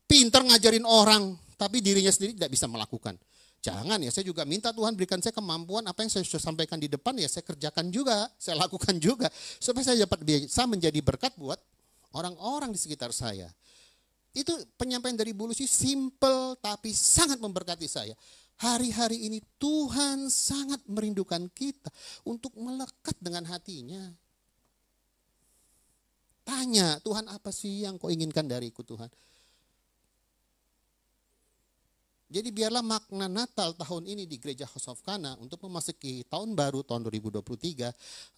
Pinter ngajarin orang, tapi dirinya sendiri tidak bisa melakukan. Jangan ya, saya juga minta Tuhan berikan saya kemampuan apa yang saya sudah sampaikan di depan ya saya kerjakan juga, saya lakukan juga. Supaya saya dapat bisa menjadi berkat buat orang-orang di sekitar saya. Itu penyampaian dari Bu Lucy simple tapi sangat memberkati saya. Hari-hari ini Tuhan sangat merindukan kita untuk melekat dengan hatinya. Tanya, Tuhan apa sih yang kau inginkan dariku Tuhan? Jadi biarlah makna Natal tahun ini di Gereja House of Kana untuk memasuki tahun baru tahun 2023,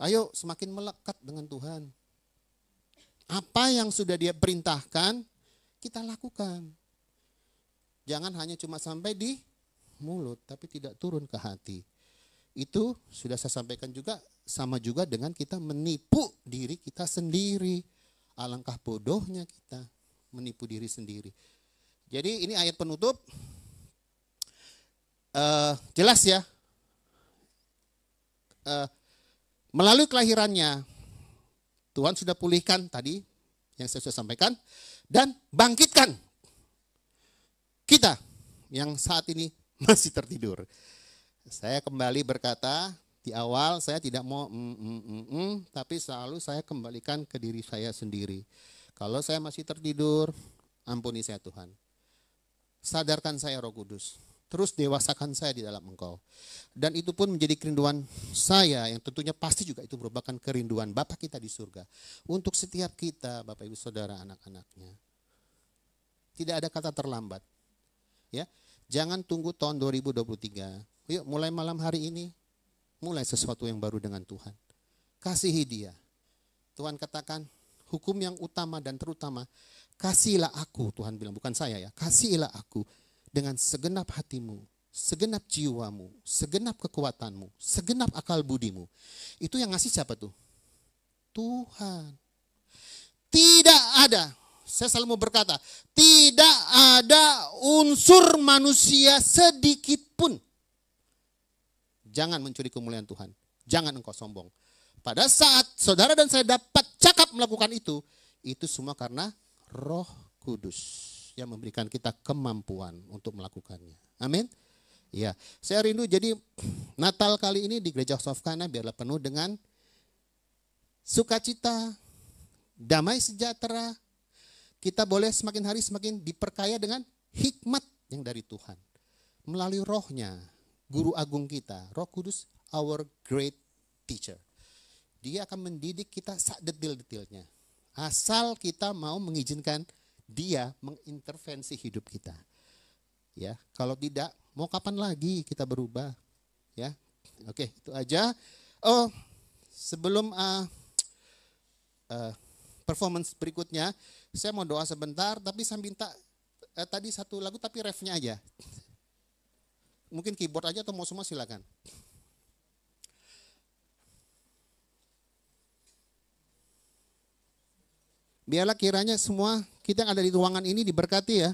ayo semakin melekat dengan Tuhan. Apa yang sudah Dia perintahkan, kita lakukan. Jangan hanya cuma sampai di mulut, tapi tidak turun ke hati. Itu sudah saya sampaikan juga, sama juga dengan kita menipu diri kita sendiri. Alangkah bodohnya kita menipu diri sendiri. Jadi ini ayat penutup. Jelas ya, melalui kelahirannya Tuhan sudah pulihkan tadi yang saya sudah sampaikan dan bangkitkan kita yang saat ini masih tertidur. Saya kembali berkata di awal saya tidak mau tapi selalu saya kembalikan ke diri saya sendiri. Kalau saya masih tertidur, ampuni saya Tuhan. Sadarkan saya Roh Kudus. Terus dewasakan saya di dalam Engkau. Dan itu pun menjadi kerinduan saya yang tentunya pasti juga itu merupakan kerinduan Bapa kita di surga. Untuk setiap kita Bapak Ibu Saudara anak-anaknya. Tidak ada kata terlambat. Ya, jangan tunggu tahun 2023. Yuk mulai malam hari ini, mulai sesuatu yang baru dengan Tuhan. Kasihi Dia. Tuhan katakan hukum yang utama dan terutama, kasihilah aku, Tuhan bilang bukan saya ya, kasihilah aku. Dengan segenap hatimu, segenap jiwamu, segenap kekuatanmu, segenap akal budimu. Itu yang ngasih siapa tuh? Tuhan. Tidak ada, saya selalu mau berkata, tidak ada unsur manusia sedikit pun. Jangan mencuri kemuliaan Tuhan. Jangan engkau sombong. Pada saat saudara dan saya dapat cakap melakukan itu semua karena Roh Kudus yang memberikan kita kemampuan untuk melakukannya. Amin. Ya, saya rindu jadi Natal kali ini di Gereja House of Kana biarlah penuh dengan sukacita, damai sejahtera. Kita boleh semakin hari semakin diperkaya dengan hikmat yang dari Tuhan. Melalui rohnya, guru agung kita, Roh Kudus, our great teacher. Dia akan mendidik kita detil-detilnya. Asal kita mau mengizinkan Dia mengintervensi hidup kita. Ya, kalau tidak, mau kapan lagi kita berubah? Ya, oke, itu aja. Oh, sebelum performance berikutnya, saya mau doa sebentar, tapi saya minta tadi satu lagu tapi refnya aja. Mungkin keyboard aja atau mau semua silakan. Biarlah kiranya semua kita yang ada di ruangan ini diberkati ya.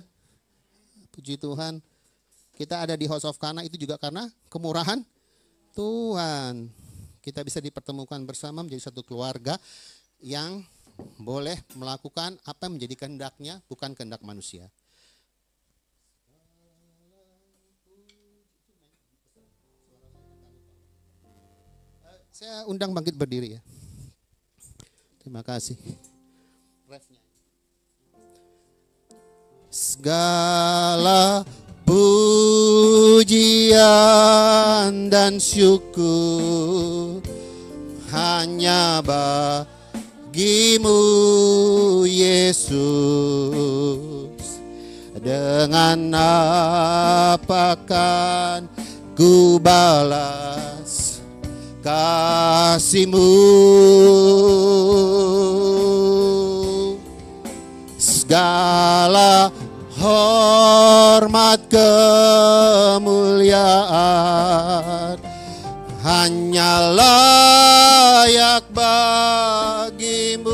Puji Tuhan. Kita ada di House of Kana itu juga karena kemurahan Tuhan. Kita bisa dipertemukan bersama menjadi satu keluarga yang boleh melakukan apa yang menjadi kehendaknya, bukan kehendak manusia. Saya undang bangkit berdiri ya. Terima kasih. Segala pujian dan syukur hanya bagi Yesus. Dengan apa kan ku balas kasih-Mu? Segala hormat kemuliaan hanya layak bagi-Mu.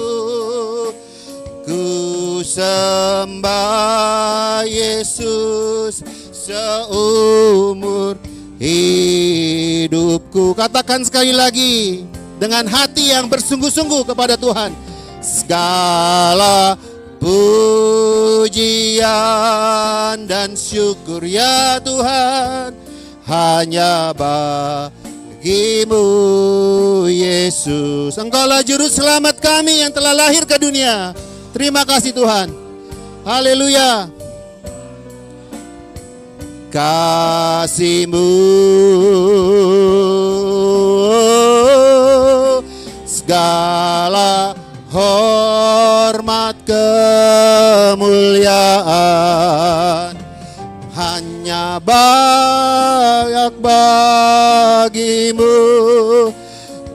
Ku sembah Yesus seumur hidupku. Katakan sekali lagi dengan hati yang bersungguh-sungguh kepada Tuhan. Segala pujian dan syukur ya Tuhan hanya bagi-Mu Yesus. Engkaulah juru selamat kami yang telah lahir ke dunia. Terima kasih Tuhan. Haleluya. Kasih-Mu segala hormat kemuliaan hanya layak bagi-Mu.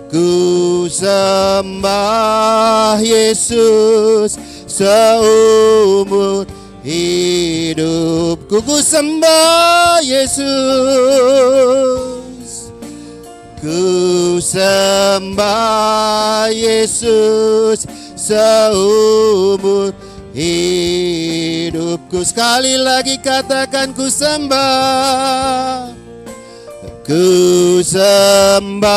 Ku sembah Yesus seumur hidupku. Ku sembah Yesus. Ku sembah Yesus seumur hidupku. Sekali lagi katakan ku sembah. Ku sembah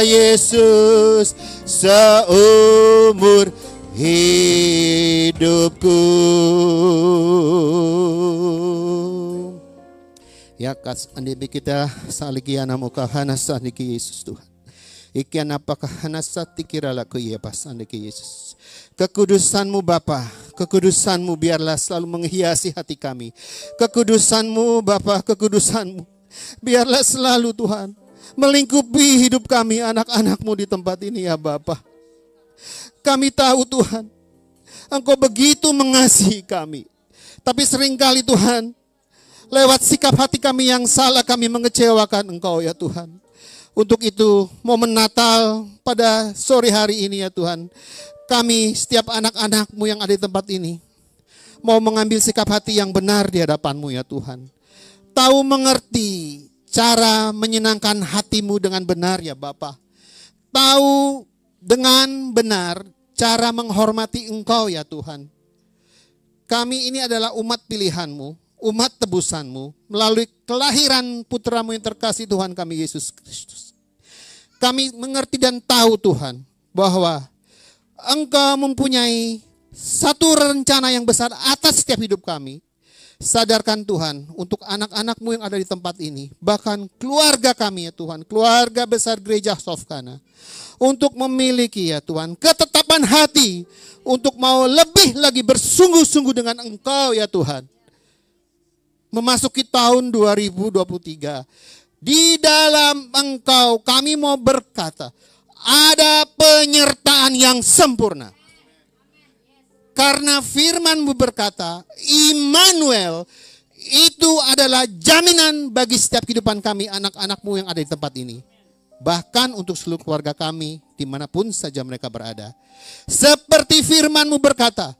Yesus seumur hidupku. Ya kas andibi kita saligiana muka hanasa niki Yesus Tuhan. Ikian apakah hanasa tikira laku iya pas andiki Yesus. Kekudusan-Mu Bapa, kekudusan-Mu biarlah selalu menghiasi hati kami. Kekudusan-Mu Bapa, kekudusan-Mu biarlah selalu Tuhan melingkupi hidup kami anak-anak-Mu di tempat ini ya Bapa. Kami tahu Tuhan, Engkau begitu mengasihi kami. Tapi seringkali Tuhan, lewat sikap hati kami yang salah kami mengecewakan Engkau ya Tuhan. Untuk itu momen Natal pada sore hari ini ya Tuhan, kami setiap anak-anak-Mu yang ada di tempat ini mau mengambil sikap hati yang benar di hadapan-Mu ya Tuhan. Tahu mengerti cara menyenangkan hati-Mu dengan benar ya Bapa. Tahu dengan benar cara menghormati Engkau ya Tuhan. Kami ini adalah umat pilihan-Mu, umat tebusan-Mu melalui kelahiran putra-Mu yang terkasih Tuhan kami Yesus Kristus. Kami mengerti dan tahu Tuhan bahwa Engkau mempunyai satu rencana yang besar atas setiap hidup kami. Sadarkan Tuhan untuk anak-anak-Mu yang ada di tempat ini. Bahkan keluarga kami ya Tuhan. Keluarga besar gereja Sofkana. Untuk memiliki ya Tuhan ketetapan hati. Untuk mau lebih lagi bersungguh-sungguh dengan Engkau ya Tuhan. Memasuki tahun 2023. Di dalam Engkau kami mau berkata. Ada penyertaan yang sempurna. Karena firman-Mu berkata, Immanuel itu adalah jaminan bagi setiap kehidupan kami, anak-anak-Mu yang ada di tempat ini. Bahkan untuk seluruh keluarga kami, dimanapun saja mereka berada. Seperti firman-Mu berkata,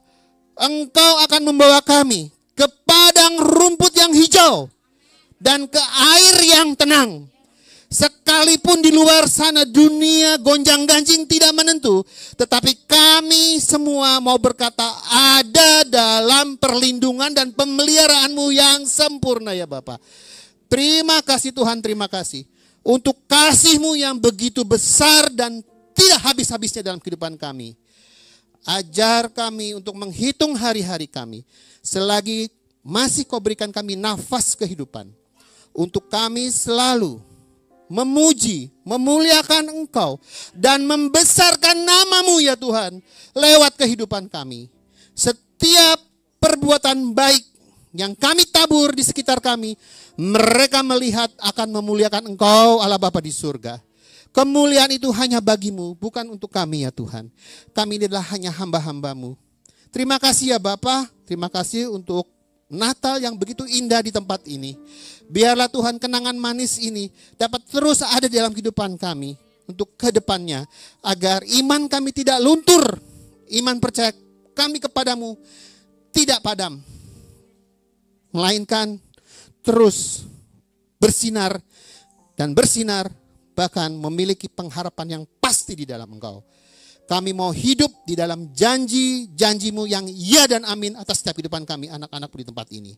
Engkau akan membawa kami ke padang rumput yang hijau dan ke air yang tenang. Sekalipun di luar sana dunia gonjang-ganjing tidak menentu, tetapi kami semua mau berkata ada dalam perlindungan dan pemeliharaan-Mu yang sempurna ya Bapa. Terima kasih Tuhan, terima kasih untuk kasih-Mu yang begitu besar dan tidak habis-habisnya dalam kehidupan kami. Ajar kami untuk menghitung hari-hari kami selagi masih Kau berikan kami nafas kehidupan. Untuk kami selalu memuji, memuliakan Engkau, dan membesarkan nama-Mu ya Tuhan, lewat kehidupan kami. Setiap perbuatan baik yang kami tabur di sekitar kami, mereka melihat akan memuliakan Engkau Allah Bapa di surga. Kemuliaan itu hanya bagimu, bukan untuk kami ya Tuhan. Kami ini adalah hanya hamba-hambamu. Terima kasih ya Bapa, terima kasih untuk Natal yang begitu indah di tempat ini. Biarlah Tuhan kenangan manis ini dapat terus ada di dalam kehidupan kami untuk ke depannya. Agar iman kami tidak luntur, iman percaya kami kepadamu tidak padam. Melainkan terus bersinar dan bersinar, bahkan memiliki pengharapan yang pasti di dalam Engkau. Kami mau hidup di dalam janji-janjimu yang ya dan amin atas setiap kehidupan kami anak-anakmu di tempat ini.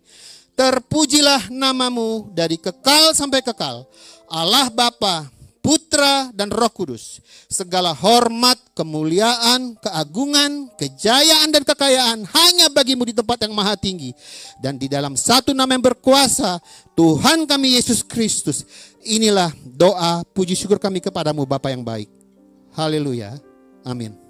Terpujilah namamu dari kekal sampai kekal. Allah Bapa, Putra dan Roh Kudus. Segala hormat, kemuliaan, keagungan, kejayaan dan kekayaan hanya bagimu di tempat yang maha tinggi. Dan di dalam satu nama yang berkuasa, Tuhan kami Yesus Kristus. Inilah doa puji syukur kami kepadamu Bapa yang baik. Haleluya. Amin.